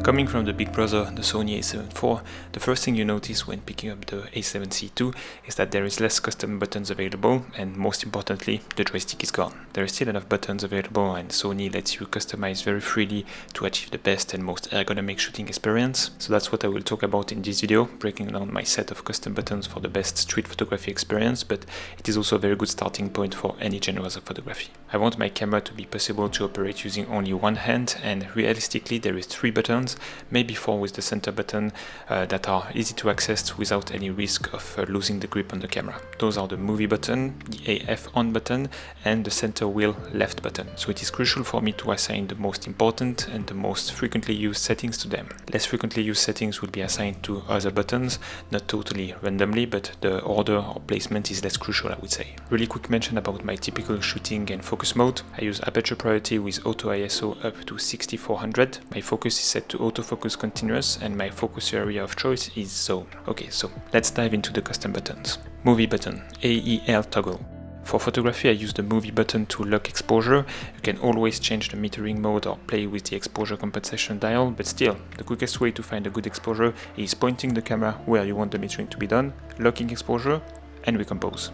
Coming from the big brother, the Sony a7 IV, the first thing you notice when picking up the a7CII is that there is less custom buttons available, and most importantly, the joystick is gone. There is still enough buttons available, and Sony lets you customize very freely to achieve the best and most ergonomic shooting experience. So that's what I will talk about in this video, breaking down my set of custom buttons for the best street photography experience, but it is also a very good starting point for any genres of photography. I want my camera to be possible to operate using only one hand, and realistically there is 3 buttons, maybe 4 with the center button, that are easy to access without any risk of losing the grip on the camera. Those are the movie button, the AF on button, and the center wheel left button. So it is crucial for me to assign the most important and the most frequently used settings to them. Less frequently used settings will be assigned to other buttons, not totally randomly, but the order or placement is less crucial, I would say. Really quick mention about my typical shooting and focus mode. I use aperture priority with auto ISO up to 6400. My focus is set to autofocus continuous, and my focus area of choice is zone. Okay, so let's dive into the custom buttons. Movie button, AEL toggle. For photography, I use the movie button to lock exposure. You can always change the metering mode or play with the exposure compensation dial, but still, the quickest way to find a good exposure is pointing the camera where you want the metering to be done, locking exposure, and recompose.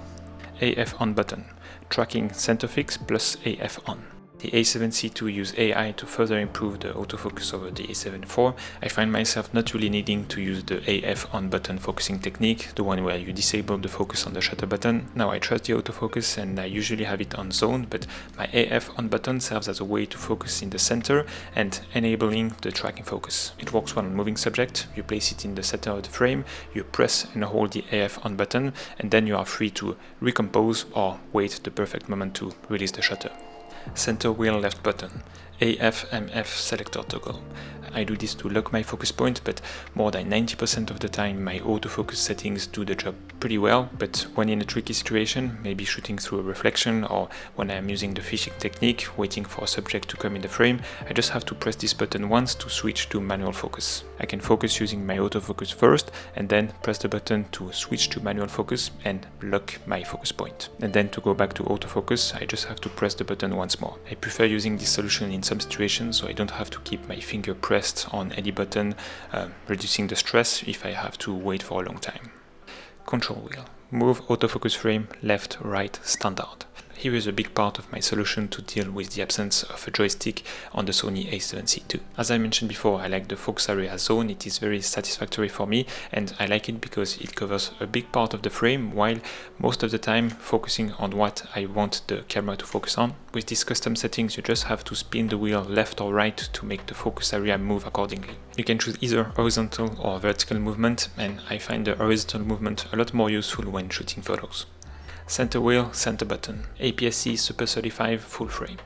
AF on button, tracking center fix plus AF on. The a7CII use AI to further improve the autofocus over the a7 IV. I find myself not really needing to use the AF on button focusing technique, the one where you disable the focus on the shutter button. Now I trust the autofocus and I usually have it on zone, but my AF on button serves as a way to focus in the center and enabling the tracking focus. It works well on moving subject. You place it in the center of the frame, you press and hold the AF on button, and then you are free to recompose or wait the perfect moment to release the shutter. Center wheel left button, AF/MF selector toggle. I do this to lock my focus point, but more than 90% of the time my autofocus settings do the job pretty well. But when in a tricky situation, maybe shooting through a reflection or when I am using the fishing technique, waiting for a subject to come in the frame, I just have to press this button once to switch to manual focus. I can focus using my autofocus first and then press the button to switch to manual focus and lock my focus point. And then to go back to autofocus, I just have to press the button once more. I prefer using this solution in some situations so I don't have to keep my finger pressed on any button, reducing the stress if I have to wait for a long time. Control wheel. Move autofocus frame left, right, standard. Here is a big part of my solution to deal with the absence of a joystick on the Sony a7CII. As I mentioned before, I like the focus area zone. It is very satisfactory for me, and I like it because it covers a big part of the frame while most of the time focusing on what I want the camera to focus on. With these custom settings, you just have to spin the wheel left or right to make the focus area move accordingly. You can choose either horizontal or vertical movement, and I find the horizontal movement a lot more useful when shooting photos. Center wheel, center button, APS-C Super 35 full frame.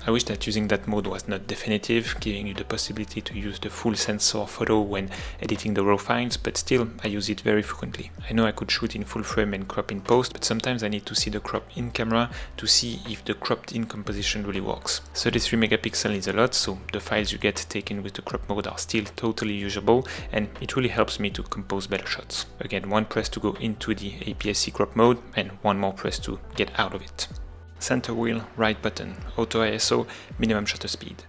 I wish that using that mode was not definitive, giving you the possibility to use the full sensor photo when editing the raw files, but still I use it very frequently. I know I could shoot in full frame and crop in post, but sometimes I need to see the crop in camera to see if the cropped in composition really works. 33 megapixel is a lot, so the files you get taken with the crop mode are still totally usable, and it really helps me to compose better shots. Again, one press to go into the APS-C crop mode and one more press to get out of it. Center wheel, right button, auto ISO, minimum shutter speed.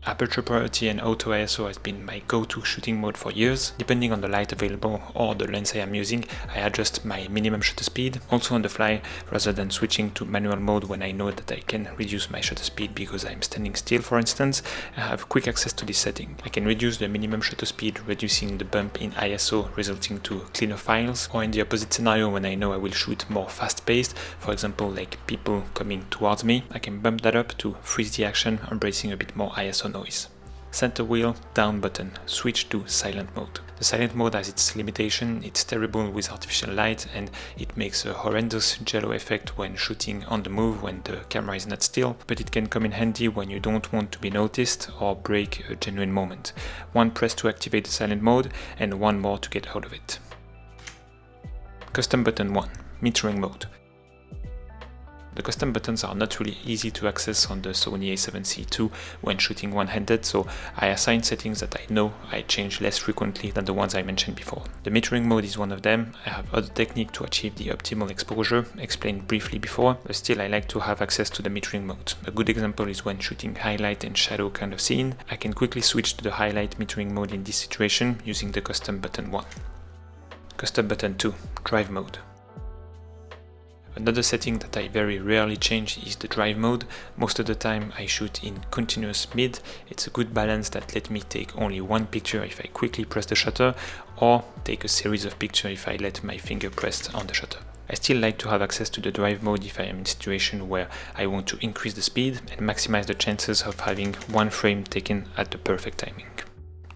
Aperture priority and auto ISO has been my go-to shooting mode for years. Depending on the light available or the lens I am using, I adjust my minimum shutter speed, also on the fly, rather than switching to manual mode when I know that I can reduce my shutter speed because I'm standing still, for instance. I have quick access to this setting. I can reduce the minimum shutter speed, reducing the bump in ISO, resulting to cleaner files, or in the opposite scenario when I know I will shoot more fast-paced, for example like people coming towards me, I can bump that up to freeze the action, embracing a bit more ISO noise. Center wheel, down button, switch to silent mode. The silent mode has its limitation, it's terrible with artificial light and it makes a horrendous jello effect when shooting on the move when the camera is not still, but it can come in handy when you don't want to be noticed or break a genuine moment. One press to activate the silent mode and one more to get out of it. Custom button 1, metering mode. The custom buttons are not really easy to access on the Sony a7CII when shooting one-handed, so I assign settings that I know I change less frequently than the ones I mentioned before. The metering mode is one of them. I have other techniques to achieve the optimal exposure, explained briefly before, but still I like to have access to the metering mode. A good example is when shooting highlight and shadow kind of scene. I can quickly switch to the highlight metering mode in this situation using the custom button 1. Custom button 2, drive mode. Another setting that I very rarely change is the drive mode. Most of the time I shoot in continuous mid. It's a good balance that lets me take only one picture if I quickly press the shutter, or take a series of pictures if I let my finger press on the shutter. I still like to have access to the drive mode if I am in a situation where I want to increase the speed and maximize the chances of having one frame taken at the perfect timing.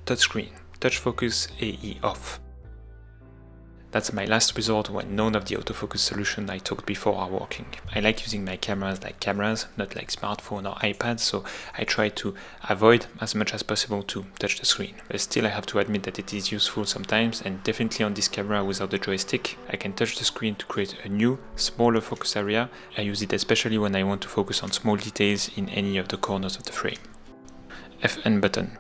Touchscreen, touch focus AE off. That's my last resort when none of the autofocus solutions I talked before are working. I like using my cameras like cameras, not like smartphone or iPad, so I try to avoid as much as possible to touch the screen. But still I have to admit that it is useful sometimes, and definitely on this camera without the joystick. I can touch the screen to create a new, smaller focus area. I use it especially when I want to focus on small details in any of the corners of the frame. FN button.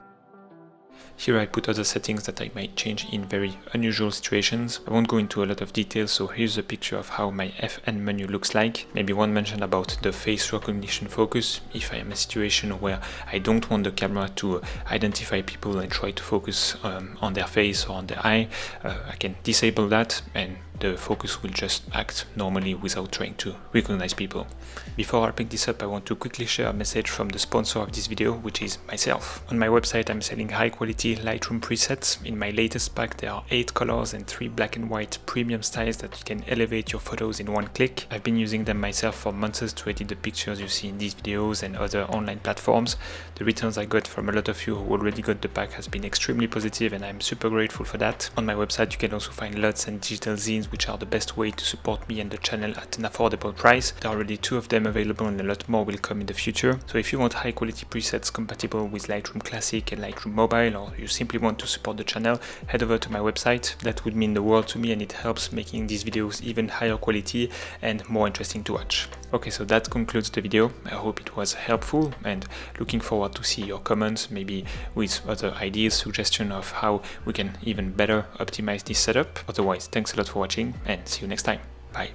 Here I put other settings that I might change in very unusual situations. I won't go into a lot of details, so here's a picture of how my FN menu looks like. Maybe one mention about the face recognition focus. If I am in a situation where I don't want the camera to identify people and try to focus on their face or on their eye, I can disable that and the focus will just act normally without trying to recognize people. Before I pick this up, I want to quickly share a message from the sponsor of this video, which is myself. On my website I'm selling high quality Lightroom presets. In my latest pack there are 8 colors and 3 black and white premium styles that you can elevate your photos in one click. I've been using them myself for months to edit the pictures you see in these videos and other online platforms. The returns I got from a lot of you who already got the pack has been extremely positive, and I'm super grateful for that. On my website you can also find LUTs and digital zines, which are the best way to support me and the channel at an affordable price. There are already 2 of them available and a lot more will come in the future. So if you want high quality presets compatible with Lightroom Classic and Lightroom Mobile, or you simply want to support the channel, head over to my website. That would mean the world to me, and it helps making these videos even higher quality and more interesting to watch. Okay, so that concludes the video. I hope it was helpful, and looking forward to see your comments, maybe with other ideas, suggestions of how we can even better optimize this setup. Otherwise, thanks a lot for watching and see you next time. Bye.